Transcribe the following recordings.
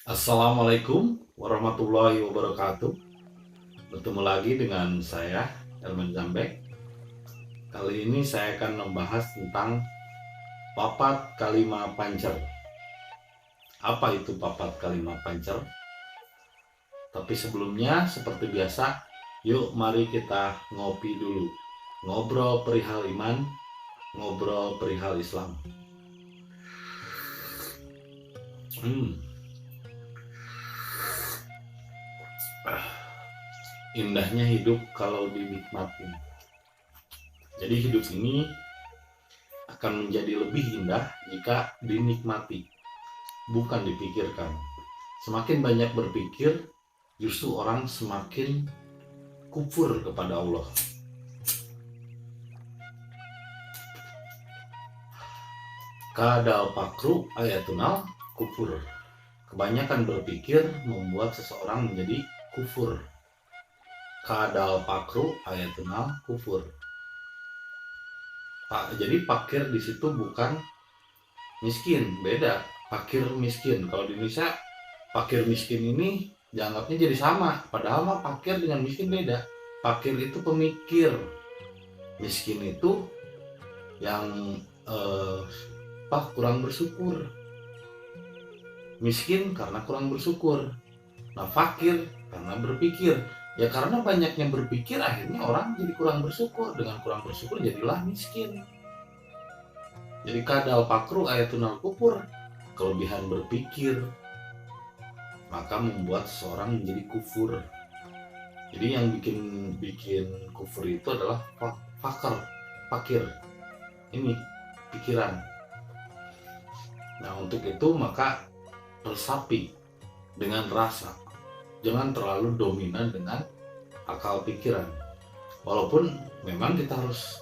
Assalamualaikum warahmatullahi wabarakatuh. Bertemu lagi dengan saya, Elman Zambek. Kali ini saya akan membahas tentang papat kalimat pancer. Apa itu papat kalimat pancer? Tapi sebelumnya, seperti biasa, yuk mari kita ngopi dulu. Ngobrol perihal iman, ngobrol perihal Islam. Hmm, indahnya hidup kalau dinikmati. Jadi hidup ini akan menjadi lebih indah jika dinikmati, bukan dipikirkan. Semakin banyak berpikir, justru orang semakin kufur kepada Allah. Kadal pakru ayatunal kufur. Kebanyakan berpikir membuat seseorang menjadi kufur. Kadal pakru ayatunal kufur. Jadi fakir di situ bukan miskin, beda. Fakir miskin. Kalau di Indonesia fakir miskin ini dianggapnya jadi sama, padahal mah fakir dengan miskin beda. Fakir itu pemikir, miskin itu yang kurang bersyukur. Miskin karena kurang bersyukur. Nah, fakir karena berpikir. Ya karena banyaknya berpikir akhirnya orang jadi kurang bersyukur. Dengan kurang bersyukur jadilah miskin. Jadi kadal pakru ayatunal kufur. Kelebihan berpikir maka membuat seseorang menjadi kufur. Jadi yang bikin kufur itu adalah fakir. Ini pikiran. Nah, untuk itu maka resapi dengan rasa. Jangan terlalu dominan dengan akal pikiran. Walaupun memang kita harus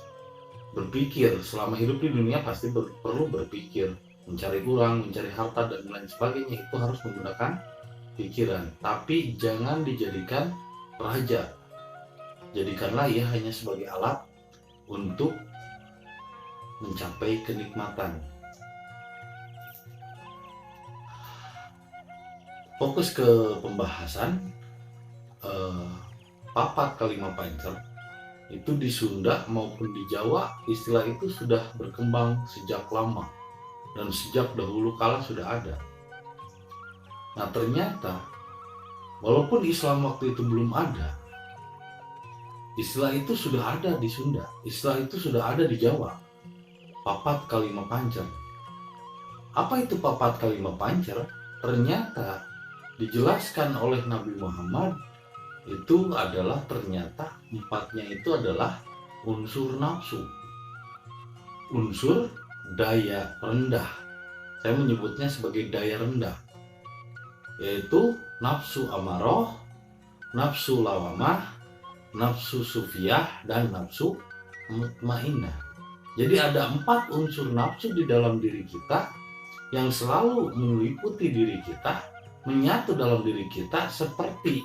berpikir, selama hidup di dunia pasti perlu berpikir, mencari uang, mencari harta dan lain sebagainya, itu harus menggunakan pikiran. Tapi jangan dijadikan raja. Jadikanlah ia hanya sebagai alat untuk mencapai kenikmatan. Fokus ke pembahasan papat kalimat pancer. Itu di Sunda maupun di Jawa istilah itu sudah berkembang sejak lama dan sejak dahulu kala sudah ada. Nah, ternyata walaupun Islam waktu itu belum ada, istilah itu sudah ada di Sunda, istilah itu sudah ada di Jawa. Papat kalimat pancer. Apa itu papat kalimat pancer? Ternyata dijelaskan oleh Nabi Muhammad itu adalah ternyata empatnya itu adalah unsur nafsu, unsur daya rendah. Saya menyebutnya sebagai daya rendah, yaitu nafsu amaroh, nafsu lawamah, nafsu sufiyah, dan nafsu mutmainnah. Jadi ada 4 unsur nafsu di dalam diri kita yang selalu meliputi diri kita, menyatu dalam diri kita seperti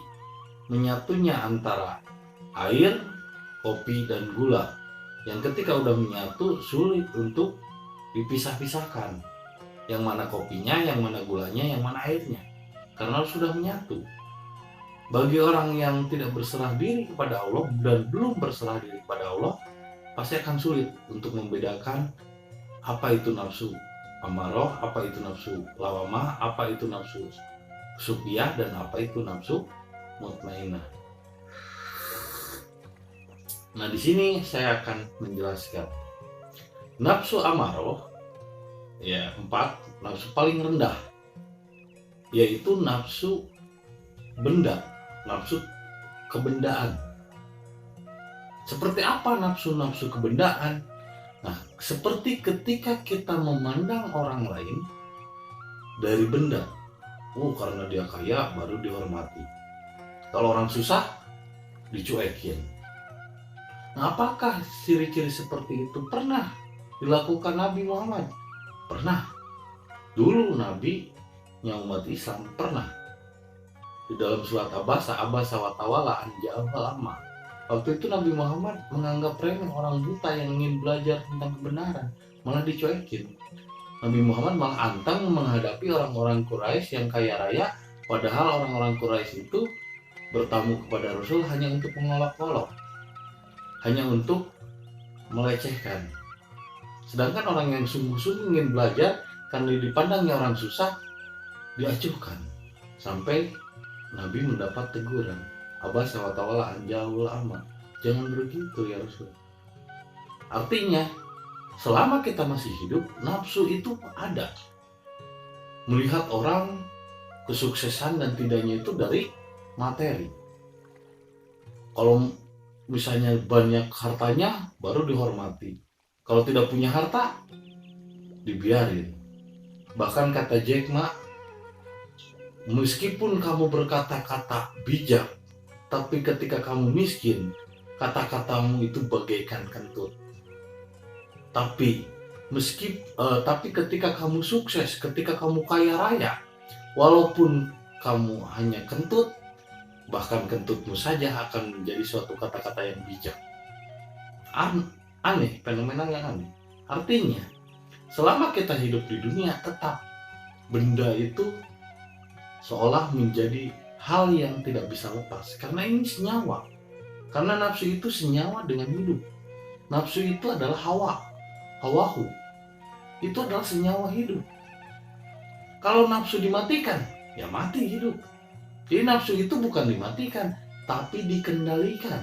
menyatunya antara air, kopi, dan gula. Yang ketika udah menyatu sulit untuk dipisah-pisahkan. Yang mana kopinya, yang mana gulanya, yang mana airnya. Karena sudah menyatu. Bagi orang yang tidak berserah diri kepada Allah dan belum berserah diri kepada Allah, pasti akan sulit untuk membedakan apa itu nafsu amaroh, apa itu nafsu lawamah, apa itu nafsu sufiyah, dan apa itu nafsu mutmainnah. Nah, di sini saya akan menjelaskan nafsu amaroh, ya 4 nafsu paling rendah, yaitu nafsu benda, nafsu kebendaan. Seperti apa nafsu-nafsu kebendaan? Nah, seperti ketika kita memandang orang lain dari benda. Karena dia kaya baru dihormati. Kalau orang susah, dicuekin. Nah, apakah ciri-ciri seperti itu pernah dilakukan Nabi Muhammad? Pernah. Dulu Nabi-nya umat Islam pernah. Di dalam surat Abasa wa tawala an ja'al lama. Waktu itu Nabi Muhammad menganggap remeh orang buta yang ingin belajar tentang kebenaran, malah dicuekin. Nabi Muhammad malah antang menghadapi orang-orang Quraisy yang kaya raya Padahal orang-orang Quraisy itu bertamu kepada Rasul hanya untuk mengolok-olok, hanya untuk melecehkan. Sedangkan orang yang sungguh-sungguh ingin belajar, karena dipandangnya orang susah, diacuhkan. Sampai Nabi mendapat teguran, Abasa wa tawalla anjahul ama. Jangan begitu ya Rasul. Artinya, selama kita masih hidup, nafsu itu ada. Melihat orang kesuksesan dan tidaknya itu dari materi. Kalau misalnya banyak hartanya, baru dihormati. Kalau tidak punya harta, dibiarin. Bahkan kata Jack Ma, meskipun kamu berkata-kata bijak, tapi ketika kamu miskin, kata-katamu itu bagaikan kentut. Tapi ketika kamu sukses, ketika kamu kaya raya, walaupun kamu hanya kentut, bahkan kentutmu saja akan menjadi suatu kata-kata yang bijak. Aneh, fenomena yang aneh. Artinya, selama kita hidup di dunia, tetap benda itu seolah menjadi hal yang tidak bisa lepas. Karena ini senyawa. Karena nafsu itu senyawa dengan hidup. Nafsu itu adalah hawahu. Itu adalah senyawa hidup. Kalau nafsu dimatikan, ya mati hidup. Jadi nafsu itu bukan dimatikan, tapi dikendalikan.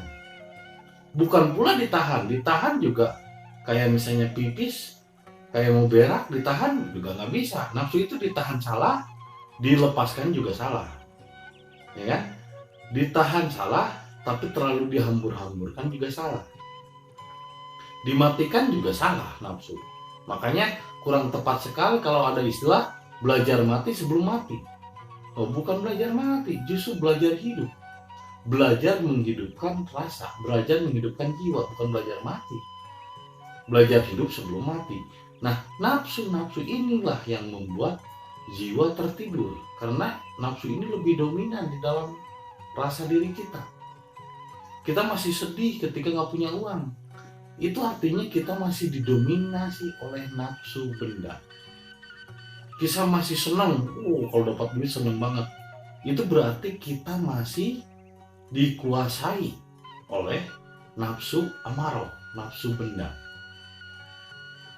Bukan pula ditahan. Ditahan juga kayak misalnya pipis, kayak mau berak, ditahan juga nggak bisa. Nafsu itu ditahan salah, dilepaskan juga salah. Ya kan? Ditahan salah, tapi terlalu dihambur-hamburkan juga salah. Dimatikan juga salah nafsu. Makanya kurang tepat sekali kalau ada istilah belajar mati sebelum mati. Oh, bukan belajar mati, justru belajar hidup. Belajar menghidupkan rasa, belajar menghidupkan jiwa, bukan belajar mati. Belajar hidup sebelum mati. Nah, nafsu-nafsu inilah yang membuat jiwa tertidur. Karena nafsu ini lebih dominan di dalam rasa diri kita. Kita masih sedih ketika nggak punya uang. Itu artinya kita masih didominasi oleh nafsu benda. Kita masih senang, kalau dapat duit senang banget. Itu berarti kita masih dikuasai oleh nafsu amarah, nafsu benda.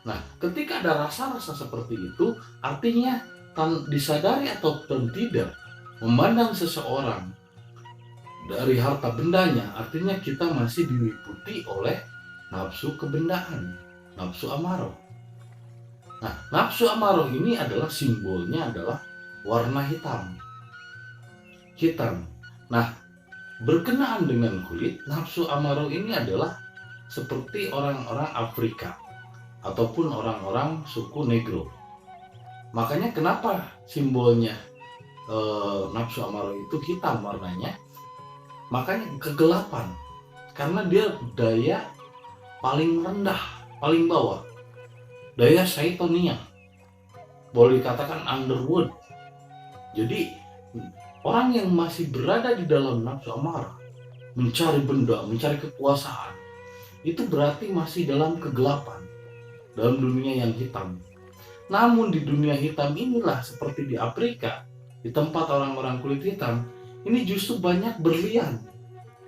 Nah, ketika ada rasa-rasa seperti itu, artinya disadari atau tidak, memandang seseorang dari harta bendanya, artinya kita masih diliputi oleh nafsu kebendaan, nafsu amarah. Nah, nafsu amarah ini adalah simbolnya adalah warna hitam. Hitam. Nah, berkenaan dengan kulit, nafsu amarah ini adalah seperti orang-orang Afrika ataupun orang-orang suku Negro. Makanya kenapa simbolnya nafsu amarah itu hitam warnanya? Makanya kegelapan. Karena dia daya paling rendah, paling bawah. Daya syaitonia, boleh dikatakan underworld. Jadi orang yang masih berada di dalam nafsu amarah, mencari benda, mencari kekuasaan, itu berarti masih dalam kegelapan, dalam dunia yang hitam. Namun di dunia hitam inilah, seperti di Afrika, di tempat orang-orang kulit hitam, ini justru banyak berlian.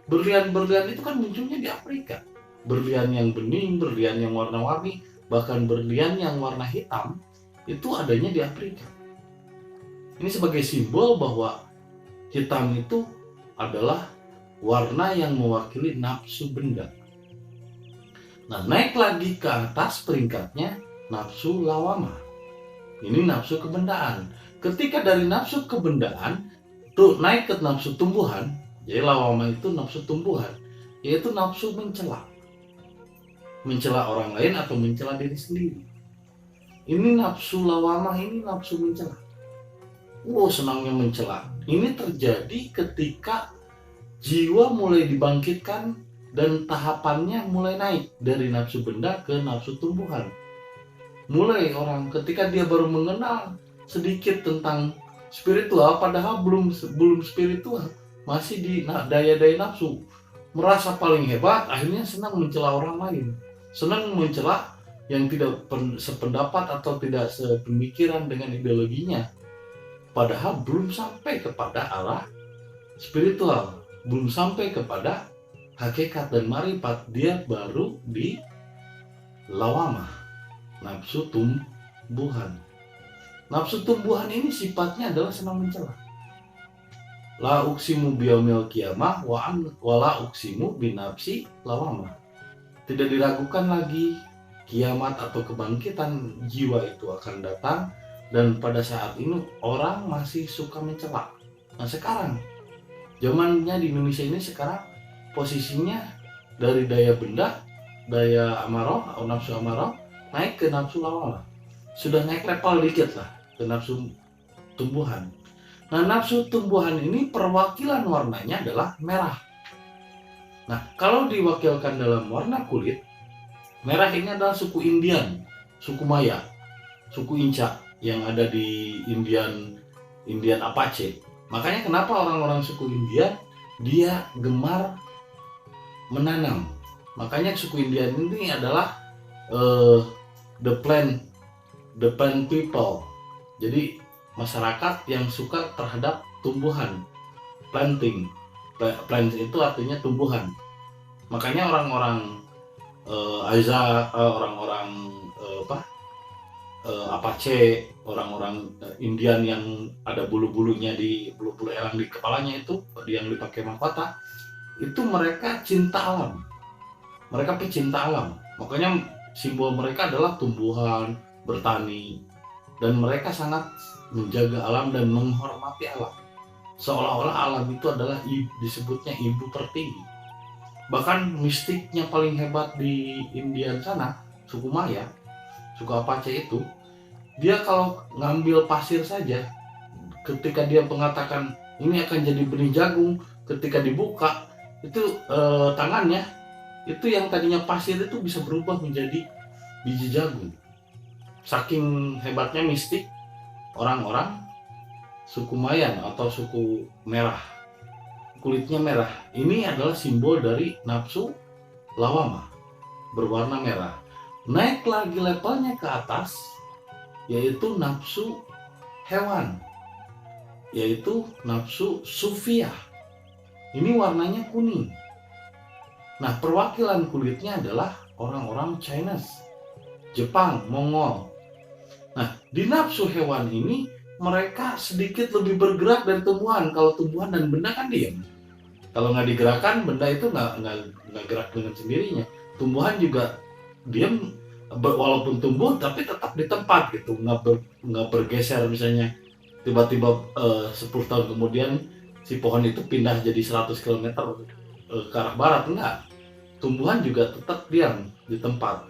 Berlian-berlian itu kan munculnya di Afrika. Berlian yang bening, berlian yang warna-warni, bahkan berlian yang warna hitam, itu adanya di Afrika. Ini sebagai simbol bahwa hitam itu adalah warna yang mewakili nafsu benda. Nah, naik lagi ke atas peringkatnya nafsu lawamah. Ini nafsu kebendaan. Ketika dari nafsu kebendaan tuh naik ke nafsu tumbuhan, jadi lawamah itu nafsu tumbuhan, yaitu nafsu mencela. Mencela orang lain atau mencela diri sendiri. Ini nafsu lawamah, ini nafsu mencela. Senangnya mencela. Ini terjadi ketika jiwa mulai dibangkitkan dan tahapannya mulai naik dari nafsu benda ke nafsu tumbuhan. Mulai orang ketika dia baru mengenal sedikit tentang spiritual, padahal belum spiritual, masih di daya-daya nafsu, merasa paling hebat, akhirnya senang mencela orang lain. Senang mencela yang tidak sependapat atau tidak sepemikiran dengan ideologinya. padahal belum sampai kepada arah spiritual, belum sampai kepada hakikat dan marifat. Dia baru di lawamah, nafsu tumbuhan. Nafsu tumbuhan ini sifatnya adalah senang mencela. La uksimu biyaumil qiyamah wa la uksimu binafsi lawamah. Tidak diragukan lagi kiamat atau kebangkitan jiwa itu akan datang, dan pada saat ini orang masih suka mencela. Nah sekarang zamannya di Indonesia ini sekarang posisinya dari daya benda, daya amarah atau nafsu amarah naik ke nafsu lawamah. Sudah naik level dikit lah ke nafsu tumbuhan. Nah nafsu tumbuhan ini perwakilan warnanya adalah merah. Nah kalau diwakilkan dalam warna kulit, merah ini adalah suku Indian, suku Maya, suku Inca yang ada di Indian Apache. Makanya kenapa orang-orang suku Indian dia gemar menanam. Makanya suku Indian ini adalah the plant people. Jadi masyarakat yang suka terhadap tumbuhan, planting. Plants itu artinya tumbuhan. Makanya orang-orang orang-orang Apache, orang-orang Indian yang ada bulu-bulunya di bulu-bulu elang di kepalanya itu, yang dipakai mahkota, itu mereka cinta alam. Mereka pecinta alam. Makanya simbol mereka adalah tumbuhan, bertani, dan mereka sangat menjaga alam dan menghormati alam. Seolah-olah alam itu adalah disebutnya ibu tertinggi. Bahkan mistiknya paling hebat di India sana, suku Maya, suku Apache itu, dia kalau ngambil pasir saja, ketika dia mengatakan ini akan jadi benih jagung, ketika dibuka itu tangannya itu yang tadinya pasir itu bisa berubah menjadi biji jagung. Saking hebatnya mistik orang-orang suku Mayan atau suku merah, kulitnya merah. Ini adalah simbol dari nafsu lawamah, berwarna merah. Naik lagi levelnya ke atas, yaitu nafsu hewan, yaitu nafsu sufiyah. Ini warnanya kuning. Nah perwakilan kulitnya adalah orang-orang Chinese, Jepang, Mongol. Nah di nafsu hewan ini mereka sedikit lebih bergerak dari tumbuhan. Kalau tumbuhan dan benda kan diam. Kalau nggak digerakkan, benda itu nggak gerak dengan sendirinya. Tumbuhan juga diam, walaupun tumbuh tapi tetap di tempat gitu, nggak bergeser. Misalnya tiba-tiba 10 tahun kemudian si pohon itu pindah jadi 100 km ke arah barat, enggak. Tumbuhan juga tetap diam di tempat.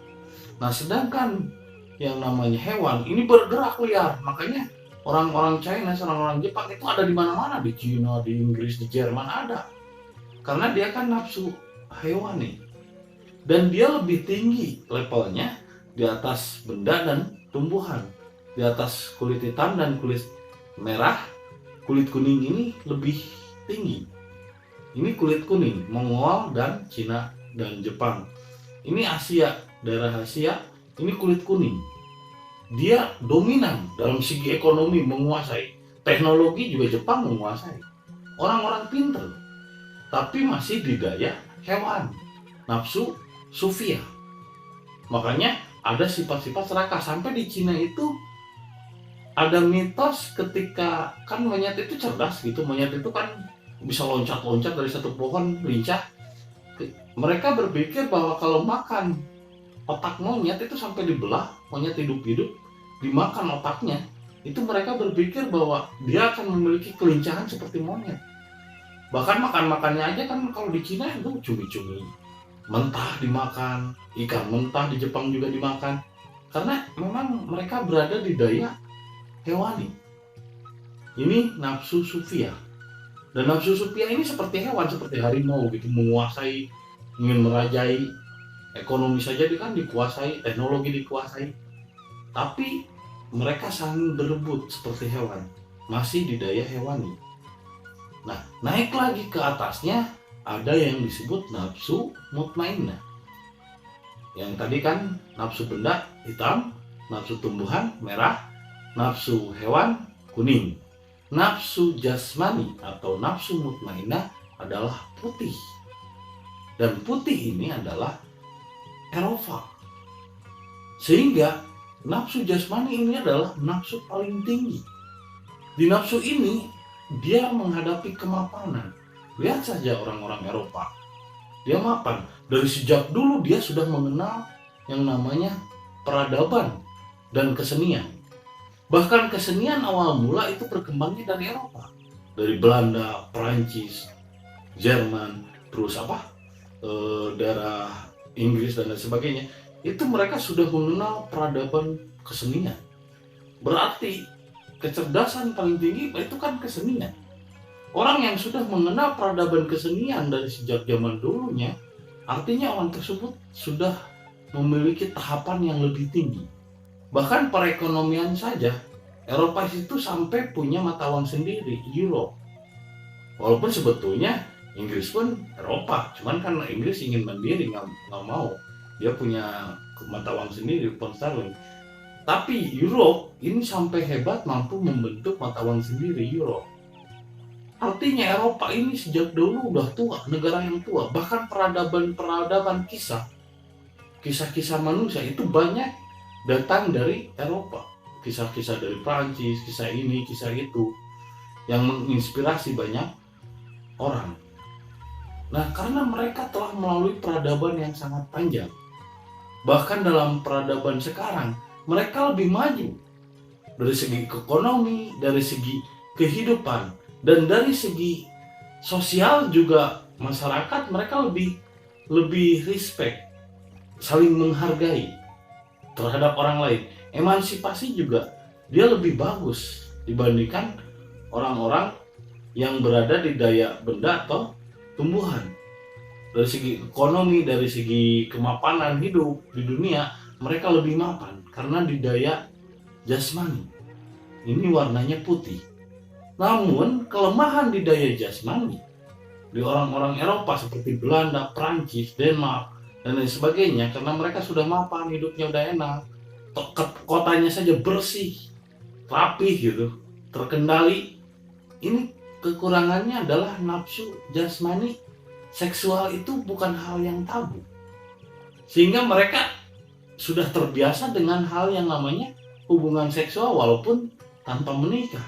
Nah sedangkan yang namanya hewan ini bergerak liar. Makanya orang-orang China, orang-orang Jepang itu ada di mana-mana, di Cina, di Inggris, di Jerman ada. Karena dia kan nafsu hewani. Dan dia lebih tinggi levelnya di atas benda dan tumbuhan. Di atas kulit hitam dan kulit merah, kulit kuning ini lebih tinggi. Ini kulit kuning, Mongol dan Cina dan Jepang. Ini Asia, daerah Asia, ini kulit kuning. Dia dominan dalam segi ekonomi, menguasai. Teknologi juga Jepang menguasai. Orang-orang pinter, tapi masih di daya hewan, nafsu sufiyah. Makanya ada sifat-sifat serakah. Sampai di Cina itu ada mitos ketika kan monyet itu cerdas gitu. Monyet itu kan bisa loncat-loncat dari satu pohon, lincah. Mereka berpikir bahwa kalau makan otak monyet itu sampai dibelah, monyet hidup-hidup, dimakan otaknya, itu mereka berpikir bahwa dia akan memiliki kelincahan seperti monyet. Bahkan makan-makannya aja kan kalau di Cina itu cumi-cumi mentah dimakan, ikan mentah di Jepang juga dimakan, karena memang mereka berada di daya hewani. Ini nafsu sufiyah. Dan nafsu sufiyah ini seperti hewan, seperti harimau gitu, menguasai, ingin merajai. Ekonomi saja kan dikuasai, teknologi dikuasai. Tapi mereka saling berebut seperti hewan, masih di daya hewani. Nah, naik lagi ke atasnya ada yang disebut nafsu mutmainnah. Yang tadi kan nafsu benda hitam, nafsu tumbuhan merah, nafsu hewan kuning. nafsu jasmani atau nafsu mutmainah adalah putih. Dan putih ini adalah Eropa. Sehingga nafsu jasmani ini adalah nafsu paling tinggi. Di nafsu ini dia menghadapi kemapanan. Lihat saja orang-orang Eropa. Dia mapan. Dari sejak dulu dia sudah mengenal yang namanya peradaban dan kesenian. Bahkan kesenian awal mula itu berkembangnya dari Eropa. Dari Belanda, Perancis, Jerman, terus daerah Inggris dan lain sebagainya. Itu mereka sudah mengenal peradaban kesenian. Berarti kecerdasan paling tinggi itu kan kesenian. Orang yang sudah mengenal peradaban kesenian dari sejak zaman dulunya, artinya orang tersebut sudah memiliki tahapan yang lebih tinggi. Bahkan perekonomian saja, Eropa itu sampai punya mata uang sendiri, euro. Walaupun sebetulnya Inggris pun Eropa, cuman kan Inggris ingin mandiri, nggak mau. Dia punya mata uang sendiri, pound sterling. Tapi Euro ini sampai hebat mampu membentuk mata uang sendiri, euro. Artinya Eropa ini sejak dulu udah tua, negara yang tua. Bahkan peradaban kisah-kisah manusia itu banyak datang dari Eropa. Kisah-kisah dari Prancis, kisah ini, kisah itu, yang menginspirasi banyak orang. Nah, karena mereka telah melalui peradaban yang sangat panjang. Bahkan dalam peradaban sekarang, mereka lebih maju dari segi ekonomi, dari segi kehidupan, dan dari segi sosial juga masyarakat mereka lebih respect, saling menghargai terhadap orang lain. Emansipasi juga dia lebih bagus dibandingkan orang-orang yang berada di daya benda atau tumbuhan. Dari segi ekonomi, dari segi kemapanan hidup di dunia, mereka lebih mapan karena di daya jasmani. Ini warnanya putih. Namun kelemahan di daya jasmani di orang-orang Eropa seperti Belanda, Prancis, Denmark, dan lain sebagainya, karena mereka sudah mapan, hidupnya udah enak, kotanya saja bersih, rapih gitu, terkendali. Ini kekurangannya adalah nafsu jasmani. Seksual itu bukan hal yang tabu, sehingga mereka sudah terbiasa dengan hal yang namanya hubungan seksual walaupun tanpa menikah,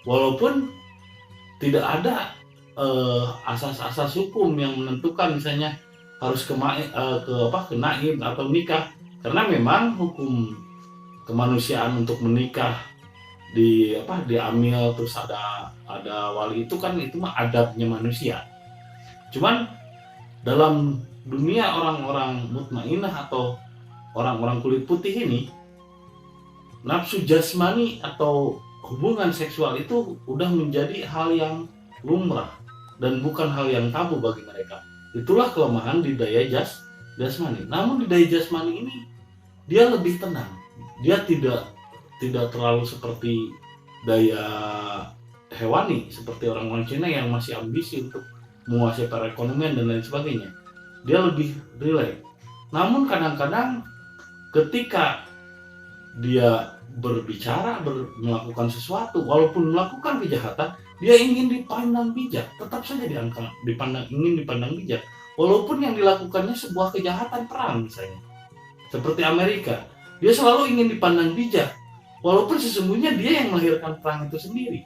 walaupun tidak ada asas-asas hukum yang menentukan misalnya harus ke naib atau nikah, karena memang hukum kemanusiaan untuk menikah diambil terus ada wali itu kan, itu mah adabnya manusia. Cuman dalam dunia orang-orang mutmainah atau orang-orang kulit putih ini, nafsu jasmani atau hubungan seksual itu udah menjadi hal yang lumrah dan bukan hal yang tabu bagi mereka. Itulah kelemahan di daya jasmani. Namun di daya jasmani ini dia lebih tenang. Dia tidak terlalu seperti daya hewani seperti orang-orang Cina yang masih ambisi untuk menguasai perekonomian dan lain sebagainya. Dia lebih rileks. Namun kadang-kadang ketika dia berbicara, melakukan sesuatu, walaupun melakukan kejahatan, dia ingin dipandang bijak. Tetap saja ingin dipandang bijak. Walaupun yang dilakukannya sebuah kejahatan perang misalnya. Seperti Amerika, dia selalu ingin dipandang bijak. Walaupun sesungguhnya dia yang melahirkan perang itu sendiri.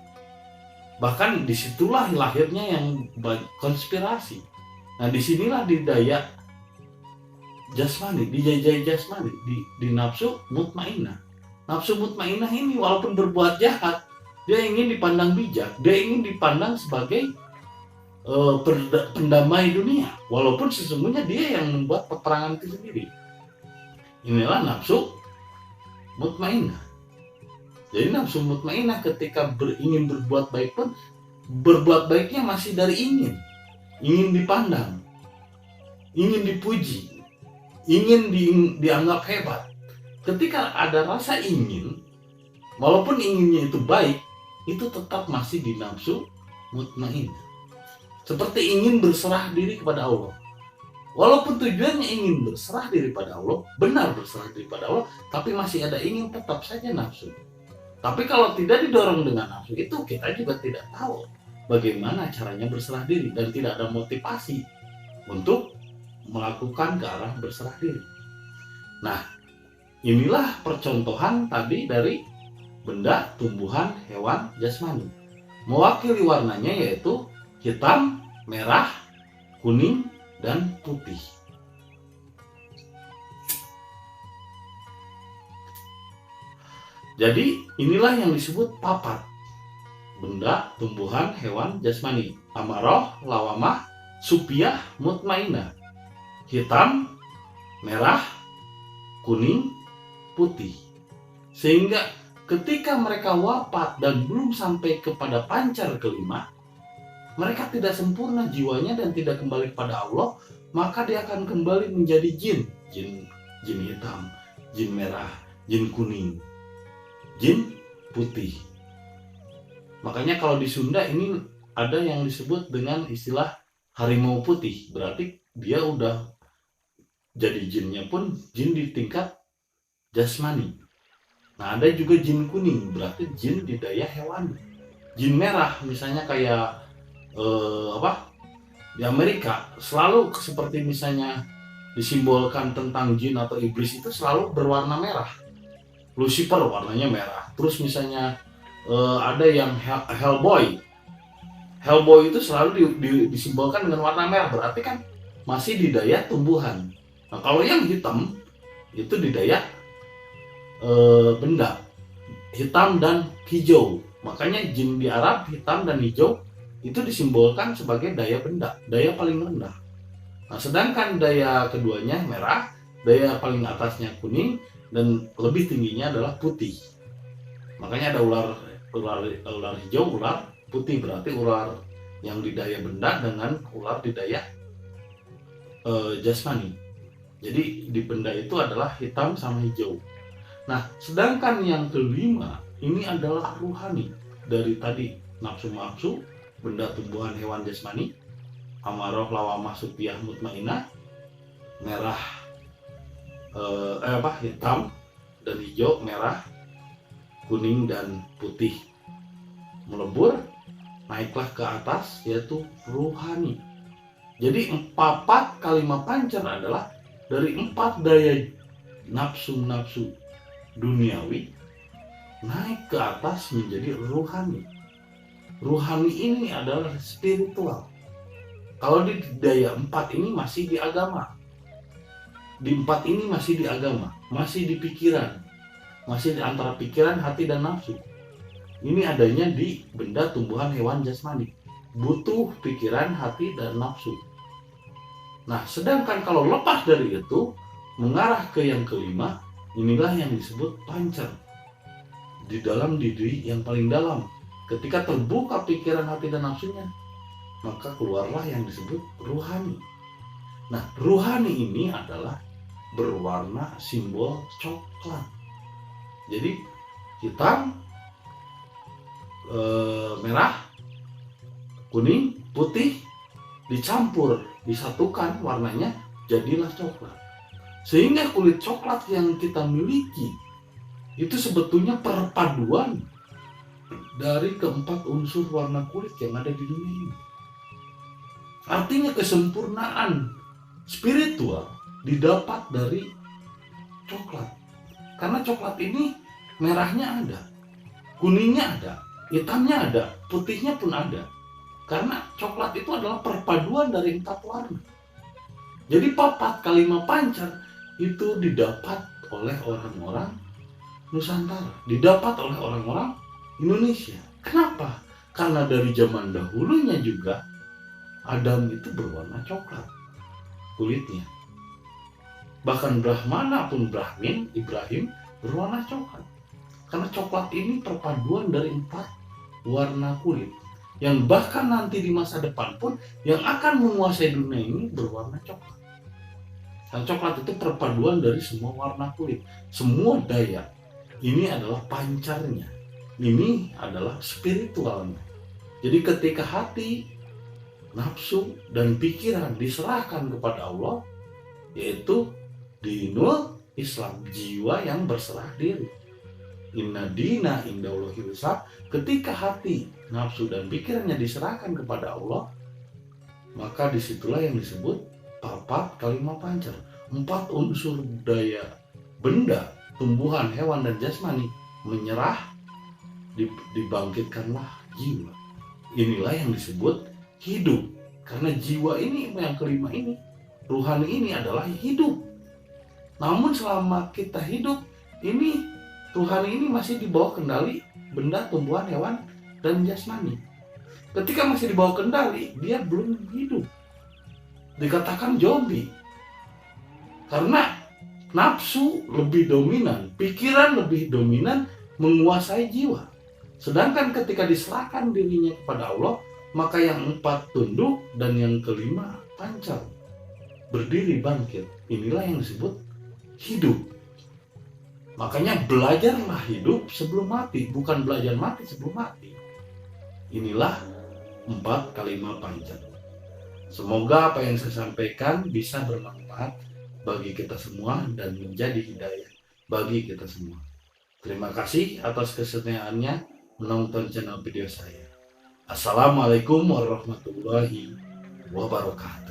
Bahkan disitulah lahirnya yang konspirasi. Nah, disinilah di daya jasmani, di daya jasmani, di nafsu mutmainah. Nafsu mutmainah ini walaupun berbuat jahat, dia ingin dipandang bijak, dia ingin dipandang sebagai pendamai dunia, walaupun sesungguhnya dia yang membuat peperangan itu sendiri. Inilah nafsu mutmainah. Jadi nafsu mutmainah ketika ingin berbuat baik pun, berbuat baiknya masih dari ingin dipandang, ingin dipuji, ingin dianggap hebat. Ketika ada rasa ingin, walaupun inginnya itu baik, itu tetap masih di nafsu mutmainah. Seperti ingin berserah diri kepada Allah. Walaupun tujuannya ingin berserah diri pada Allah, benar berserah diri pada Allah, tapi masih ada ingin, tetap saja nafsu. Tapi kalau tidak didorong dengan nafsu itu, kita juga tidak tahu bagaimana caranya berserah diri dan tidak ada motivasi untuk melakukan ke arah berserah diri. Nah, inilah percontohan tadi dari benda, tumbuhan, hewan, jasmani. Mewakili warnanya yaitu hitam, merah, kuning, dan putih. Jadi inilah yang disebut papat. Benda, tumbuhan, hewan, jasmani. Amaroh, lawamah, supiyah, mutmainah. Hitam, merah, kuning, putih. Sehingga ketika mereka wafat dan belum sampai kepada pancar kelima, mereka tidak sempurna jiwanya dan tidak kembali kepada Allah, maka dia akan kembali menjadi jin. Jin hitam, jin merah, jin kuning, jin putih. Makanya kalau di Sunda ini ada yang disebut dengan istilah harimau putih. Berarti dia udah jadi jinnya pun jin di tingkat jasmani. Nah, ada juga jin kuning, berarti jin di daya hewani. Jin merah misalnya kayak di Amerika selalu seperti misalnya disimbolkan tentang jin atau iblis itu selalu berwarna merah. Lucifer warnanya merah. Terus misalnya ada yang Hellboy itu selalu disimbolkan dengan warna merah, berarti kan masih di daya tumbuhan. Nah, kalau yang hitam itu di daya benda, hitam dan hijau. Makanya jin di Arab hitam dan hijau itu disimbolkan sebagai daya benda, daya paling rendah. Nah, sedangkan daya keduanya merah, daya paling atasnya kuning, dan lebih tingginya adalah putih. Makanya ada ular hijau, ular putih, berarti ular yang di daya benda dengan ular di daya jasmani. Jadi di benda itu adalah hitam sama hijau. Nah, sedangkan yang kelima ini adalah ruhani. Dari tadi nafsu, benda, tumbuhan, hewan, jasmani, amaroh, lawamah, supiyah, mutmainah, merah, hitam dan hijau, merah, kuning dan putih. Melebur, naiklah ke atas yaitu ruhani. Jadi 4 kalimat pancar adalah dari 4 daya nafsu duniawi naik ke atas menjadi ruhani. Ruhani ini adalah spiritual. Kalau di daya 4 ini masih di agama. Di 4 ini masih di agama, masih di pikiran, masih di antara pikiran, hati, dan nafsu. Ini adanya di benda, tumbuhan, hewan, jasmani. Butuh pikiran, hati, dan nafsu. Nah, sedangkan kalau lepas dari itu, mengarah ke yang kelima, inilah yang disebut pancar. Di dalam diri yang paling dalam. Ketika terbuka pikiran, hati, dan nafsunya, maka keluarlah yang disebut ruhani. Nah, ruhani ini adalah berwarna simbol coklat. Jadi hitam, merah, kuning, putih dicampur, disatukan warnanya jadilah coklat. Sehingga kulit coklat yang kita miliki itu sebetulnya perpaduan dari keempat unsur warna kulit yang ada di dunia ini. Artinya kesempurnaan spiritual didapat dari coklat. Karena coklat ini merahnya ada, kuningnya ada, hitamnya ada, putihnya pun ada. Karena coklat itu adalah perpaduan dari 4 warna. Jadi 4 kalimat pancar itu didapat oleh orang-orang Nusantara, didapat oleh orang-orang Indonesia. Kenapa? Karena dari zaman dahulunya juga Adam itu berwarna coklat kulitnya. Bahkan Brahmana pun Ibrahim berwarna coklat. Karena coklat ini perpaduan dari 4 warna kulit. Yang bahkan nanti di masa depan pun yang akan menguasai dunia ini berwarna coklat. Dan coklat itu perpaduan dari semua warna kulit. Semua daya. Ini adalah pancarnya. Ini adalah spiritualnya. Jadi ketika hati, nafsu, dan pikiran diserahkan kepada Allah, yaitu dinul Islam, jiwa yang berserah diri. Inna dina indallahi Islam. Ketika hati, nafsu, dan pikirannya diserahkan kepada Allah, maka disitulah yang disebut papat kalima pancar. 4 unsur daya benda, tumbuhan, hewan, dan jasmani menyerah, dibangkitkanlah jiwa. Inilah yang disebut hidup. Karena jiwa ini, yang kelima ini, ruhani ini adalah hidup. Namun selama kita hidup, ini ruhani ini masih di bawah kendali benda, tumbuhan, hewan, dan jasmani. Ketika masih di bawah kendali, dia belum hidup. Dikatakan zombie. Karena nafsu lebih dominan, pikiran lebih dominan menguasai jiwa. Sedangkan ketika diserahkan dirinya kepada Allah, maka yang 4 tunduk dan yang kelima pancar, berdiri bangkit. Inilah yang disebut hidup. Makanya belajarlah hidup sebelum mati, bukan belajar mati sebelum mati. Inilah 4 kalima pancar. Semoga apa yang saya sampaikan bisa bermanfaat bagi kita semua dan menjadi hidayah bagi kita semua. Terima kasih atas kesetiaannya menonton channel video saya. Assalamualaikum warahmatullahi wabarakatuh.